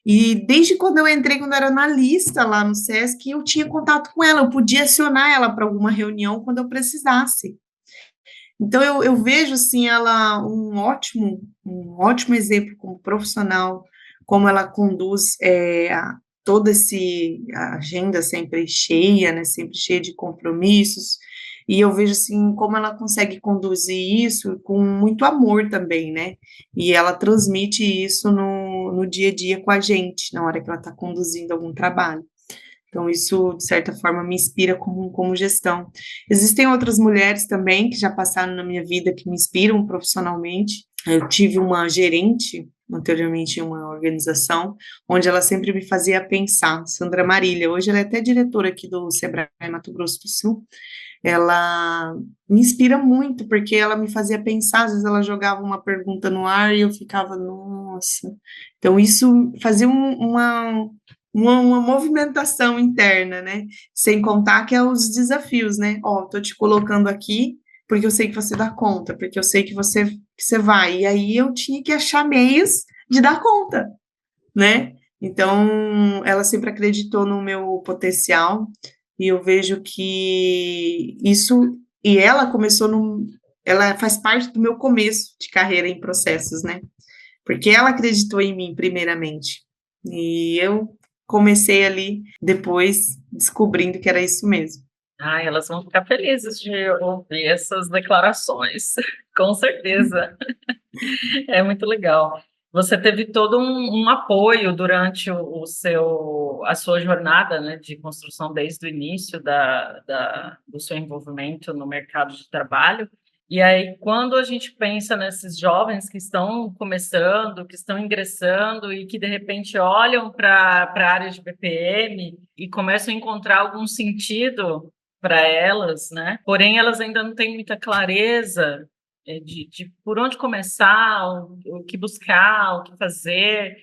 E desde quando eu entrei, quando eu era analista lá no SESC, eu tinha contato com ela, eu podia acionar ela para alguma reunião quando eu precisasse. Então, eu vejo, assim, ela um ótimo exemplo como profissional, como ela conduz toda a agenda sempre cheia, né, sempre cheia de compromissos, e eu vejo, assim, como ela consegue conduzir isso com muito amor também, né, e ela transmite isso no dia a dia com a gente, na hora que ela está conduzindo algum trabalho. Então, isso, de certa forma, me inspira como gestão. Existem outras mulheres também que já passaram na minha vida que me inspiram profissionalmente. Eu tive uma gerente anteriormente em uma organização, onde ela sempre me fazia pensar, Sandra Marília, hoje ela é até diretora aqui do Sebrae Mato Grosso do Sul, ela me inspira muito, porque ela me fazia pensar, às vezes ela jogava uma pergunta no ar e eu ficava, nossa. Então, isso fazia uma movimentação interna, né? Sem contar que é os desafios, né? Ó, tô te colocando aqui porque eu sei que você dá conta, porque eu sei que você vai. E aí eu tinha que achar meios de dar conta, né? Então, ela sempre acreditou no meu potencial, e eu vejo que isso, e ela faz parte do meu começo de carreira em processos, né? Porque ela acreditou em mim primeiramente. E eu comecei ali depois descobrindo que era isso mesmo. Ah, elas vão ficar felizes de ouvir essas declarações, com certeza. É muito legal. Você teve todo um apoio durante a sua jornada, né, de construção desde o início do seu envolvimento no mercado de trabalho. E aí, quando a gente pensa nesses jovens que estão começando, que estão ingressando e que de repente olham para a área de BPM e começam a encontrar algum sentido para elas, né? Porém, elas ainda não têm muita clareza de por onde começar, o que buscar, o que fazer.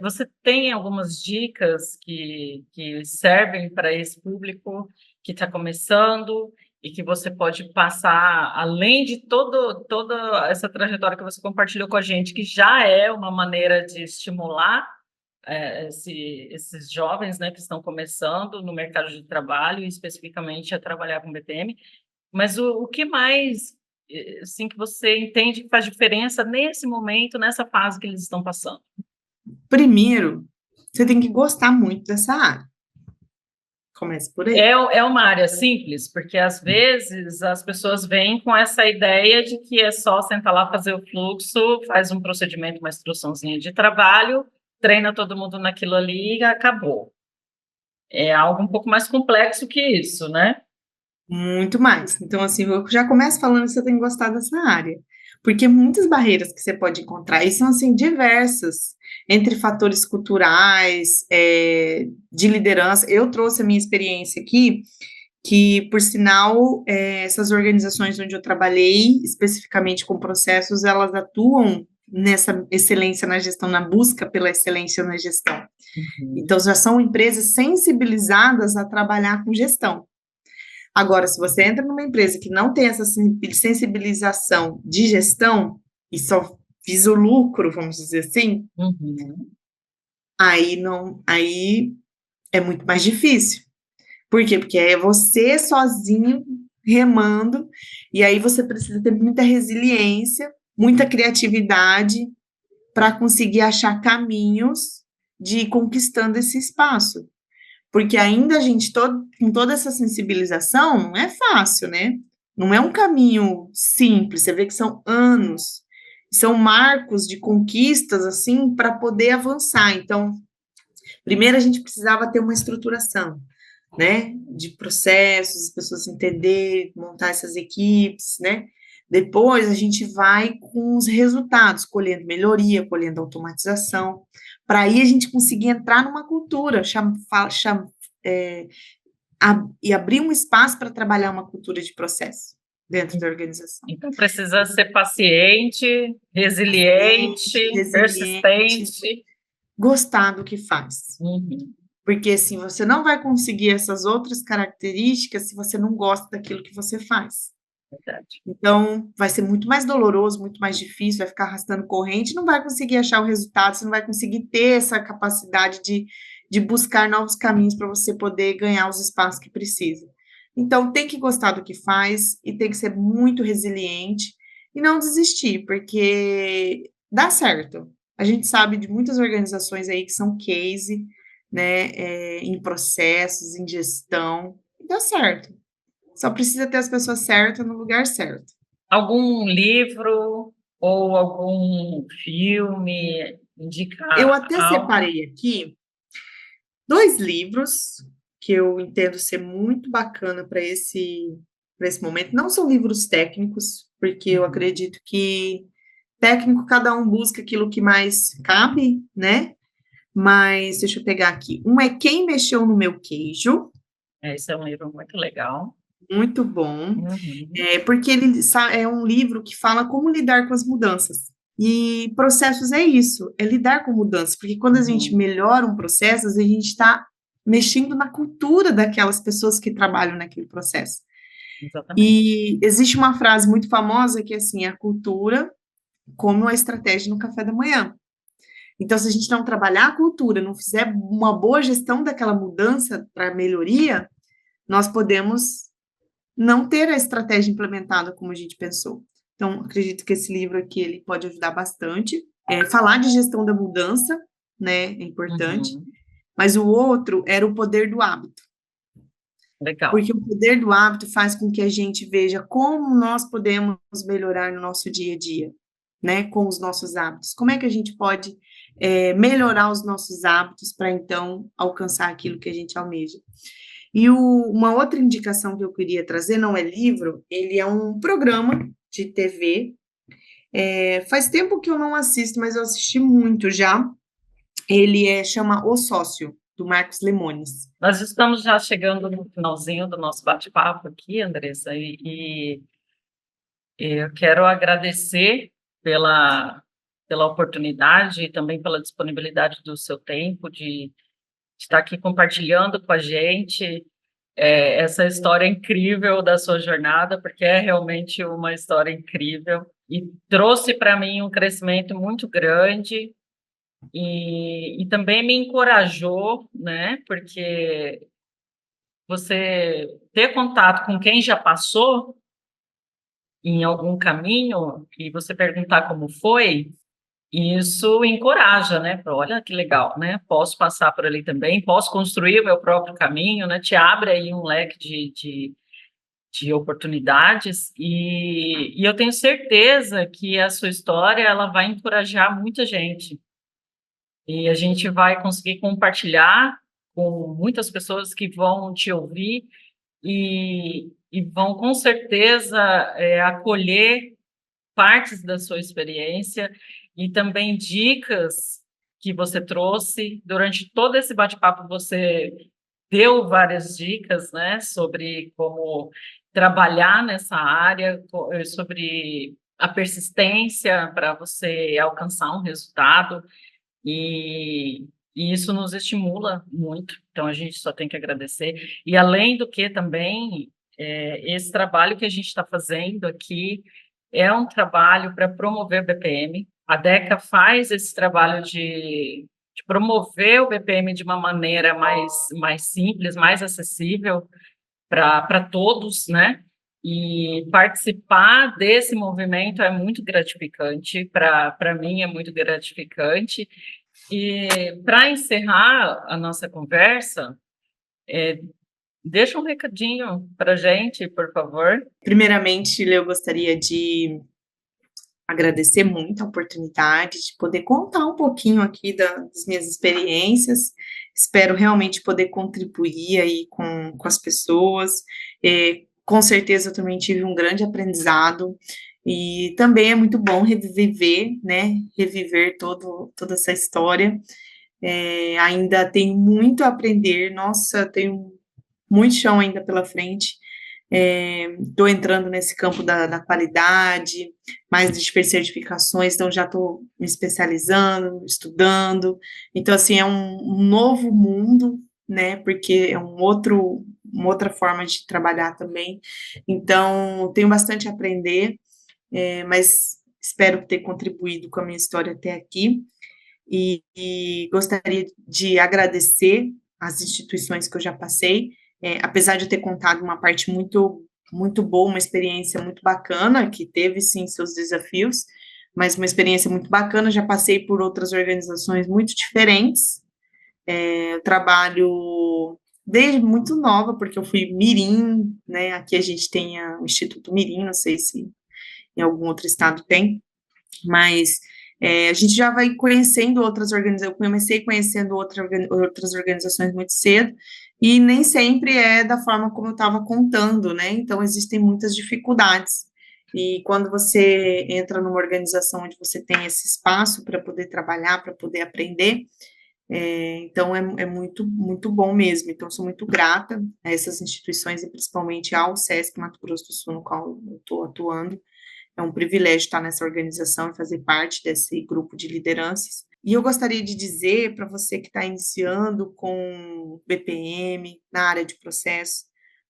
Você tem algumas dicas que servem para esse público que está começando e que você pode passar, além de toda essa trajetória que você compartilhou com a gente, que já é uma maneira de estimular esses jovens, né, que estão começando no mercado de trabalho, e especificamente a trabalhar com BPM, mas o que mais, assim, que você entende que faz diferença nesse momento, nessa fase que eles estão passando? Primeiro, você tem que gostar muito dessa área. Comece por aí. É uma área simples, porque às vezes as pessoas vêm com essa ideia de que é só sentar lá, fazer o fluxo, faz um procedimento, uma instruçãozinha de trabalho, treina todo mundo naquilo ali e acabou. É algo um pouco mais complexo que isso, né? Muito mais. Então, assim, eu já começo falando que você tem que gostar dessa área. Porque muitas barreiras que você pode encontrar, e são, assim, diversas, entre fatores culturais, de liderança. Eu trouxe a minha experiência aqui, que, por sinal, essas organizações onde eu trabalhei, especificamente com processos, elas atuam nessa excelência na gestão, na busca pela excelência na gestão. Uhum. Então, já são empresas sensibilizadas a trabalhar com gestão. Agora, se você entra numa empresa que não tem essa sensibilização de gestão e só visa o lucro, vamos dizer assim, Uhum. aí não, aí é muito mais difícil. Por quê? Porque é você sozinho remando, e aí você precisa ter muita resiliência, muita criatividade para conseguir achar caminhos de ir conquistando esse espaço. Porque ainda a gente, com toda essa sensibilização, não é fácil, né? Não é um caminho simples, você vê que são anos, são marcos de conquistas, assim, para poder avançar. Então, primeiro a gente precisava ter uma estruturação, né? De processos, as pessoas entenderem, montar essas equipes, né? Depois a gente vai com os resultados, colhendo melhoria, colhendo automatização, para aí a gente conseguir entrar numa cultura, e abrir um espaço para trabalhar uma cultura de processo dentro da organização. Então, precisa ser paciente, resiliente, Resiliente, persistente. gostar do que faz. Uhum. Porque assim, você não vai conseguir essas outras características se você não gosta daquilo que você faz. Verdade. Então, vai ser muito mais doloroso, muito mais difícil, vai ficar arrastando corrente, não vai conseguir achar o resultado, você não vai conseguir ter essa capacidade de buscar novos caminhos para você poder ganhar os espaços que precisa. Então, tem que gostar do que faz e tem que ser muito resiliente e não desistir, porque dá certo. A gente sabe de muitas organizações aí que são case, né, em processos, em gestão, e dá certo. Só precisa ter as pessoas certas no lugar certo. Algum livro ou algum filme Eu indicar até algo? separei aqui 2 livros que eu entendo ser muito bacana para esse momento. Não são livros técnicos, porque eu Uhum. acredito que técnico cada um busca aquilo que mais cabe, né? Mas deixa eu pegar aqui. Um é Quem Mexeu no Meu Queijo, Esse é um livro muito legal. muito bom, Uhum, porque é um livro que fala como lidar com as mudanças. E processos é isso, é lidar com mudanças, porque quando a gente uhum, melhora um processo, a gente está mexendo na cultura daquelas pessoas que trabalham naquele processo. exatamente. E existe uma frase muito famosa que é assim, a cultura como a estratégia no café da manhã. Então, se a gente não trabalhar a cultura, não fizer uma boa gestão daquela mudança para melhoria, nós podemos não ter a estratégia implementada como a gente pensou. Então, acredito que esse livro aqui ele pode ajudar bastante. Falar de gestão da mudança, né, é importante. Uhum, Mas o outro era o poder do hábito, legal. porque o poder do hábito faz com que a gente veja como nós podemos melhorar no nosso dia a dia, né, com os nossos hábitos. Como é que a gente pode melhorar os nossos hábitos para então alcançar aquilo que a gente almeja. E uma outra indicação que eu queria trazer não é livro, ele é um programa de TV. Faz tempo que eu não assisto, mas eu assisti muito já. Ele chama O Sócio, do Marcos Lemones. Nós estamos já chegando no finalzinho do nosso bate-papo aqui, Andressa, e eu quero agradecer pela oportunidade e também pela disponibilidade do seu tempo de estar aqui compartilhando com a gente essa história incrível da sua jornada, porque é realmente uma história incrível e trouxe para mim um crescimento muito grande e também me encorajou, né? Porque você ter contato com quem já passou em algum caminho e você perguntar como foi, isso encoraja, né? Olha que legal, né? Posso passar por ali também, posso construir o meu próprio caminho, né? Te abre aí um leque de oportunidades e eu tenho certeza que a sua história ela vai encorajar muita gente e a gente vai conseguir compartilhar com muitas pessoas que vão te ouvir e vão com certeza acolher partes da sua experiência e também dicas que você trouxe durante todo esse bate-papo. Você deu várias dicas, né, sobre como trabalhar nessa área, sobre a persistência para você alcançar um resultado, e, e isso nos estimula muito, então a gente só tem que agradecer. E além do que também, esse trabalho que a gente está fazendo aqui é um trabalho para promover o BPM. A DECA faz esse trabalho de promover o BPM de uma maneira mais simples, mais acessível para todos, né? E participar desse movimento é muito gratificante, para mim é muito gratificante. E para encerrar a nossa conversa, deixa um recadinho para a gente, por favor. Primeiramente, eu gostaria de agradecer muito a oportunidade de poder contar um pouquinho aqui das minhas experiências. Espero realmente poder contribuir aí com as pessoas. Com certeza eu também tive um grande aprendizado e também é muito bom reviver, né? Reviver toda essa história. Ainda tenho muito a aprender. Nossa, tenho muito chão ainda pela frente. Estou entrando nesse campo da qualidade, mais de certificações, então já estou me especializando, estudando. Então, assim, é um novo mundo, né? Porque é uma outra forma de trabalhar também. Então, tenho bastante a aprender, mas espero ter contribuído com a minha história até aqui. E gostaria de agradecer as instituições que eu já passei, apesar de eu ter contado uma parte muito boa, uma experiência muito bacana, que teve sim seus desafios, mas uma experiência muito bacana. Já passei por outras organizações muito diferentes. Eu trabalho desde muito nova, porque eu fui mirim, né? Aqui a gente tem o Instituto Mirim, não sei se em algum outro estado tem, mas a gente já vai conhecendo outras organizações. Eu comecei conhecendo outras organizações muito cedo, e nem sempre é da forma como eu estava contando, né? Então, existem muitas dificuldades. E quando você entra numa organização onde você tem esse espaço para poder trabalhar, para poder aprender, então é muito bom mesmo. Então, sou muito grata a essas instituições e principalmente ao SESC Mato Grosso do Sul, no qual eu estou atuando. É um privilégio estar nessa organização e fazer parte desse grupo de lideranças. E eu gostaria de dizer para você que está iniciando com BPM na área de processo,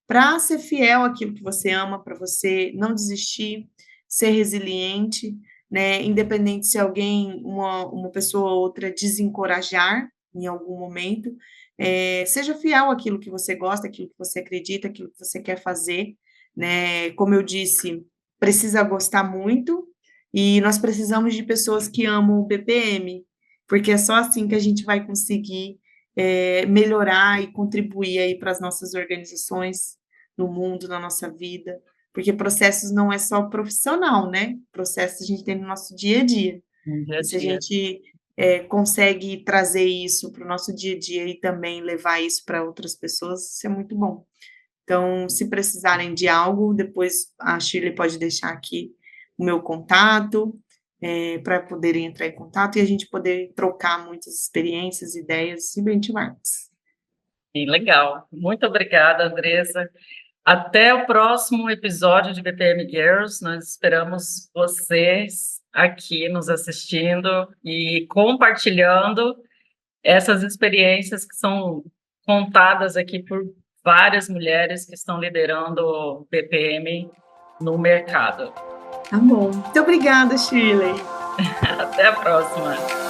para ser fiel àquilo que você ama, para você não desistir, ser resiliente, né? Independente se alguém, uma pessoa ou outra, desencorajar em algum momento, seja fiel àquilo que você gosta, àquilo que você acredita, àquilo que você quer fazer, né? Como eu disse, precisa gostar muito, e nós precisamos de pessoas que amam o BPM, porque é só assim que a gente vai conseguir melhorar e contribuir aí para as nossas organizações, no mundo, na nossa vida, porque processos não é só profissional, né? Processos a gente tem no nosso dia a dia. No dia a E se a dia. gente consegue trazer isso para o nosso dia a dia e também levar isso para outras pessoas, isso é muito bom. Então, se precisarem de algo, depois a Shirley pode deixar aqui o meu contato, para poderem entrar em contato e a gente poder trocar muitas experiências, ideias e benchmarks. Sim, legal. Muito obrigada, Andressa. Até o próximo episódio de BPM Girls. Nós esperamos vocês aqui nos assistindo e compartilhando essas experiências que são contadas aqui por várias mulheres que estão liderando o BPM no mercado. Tá bom. Muito obrigada, Shirley. Até a próxima.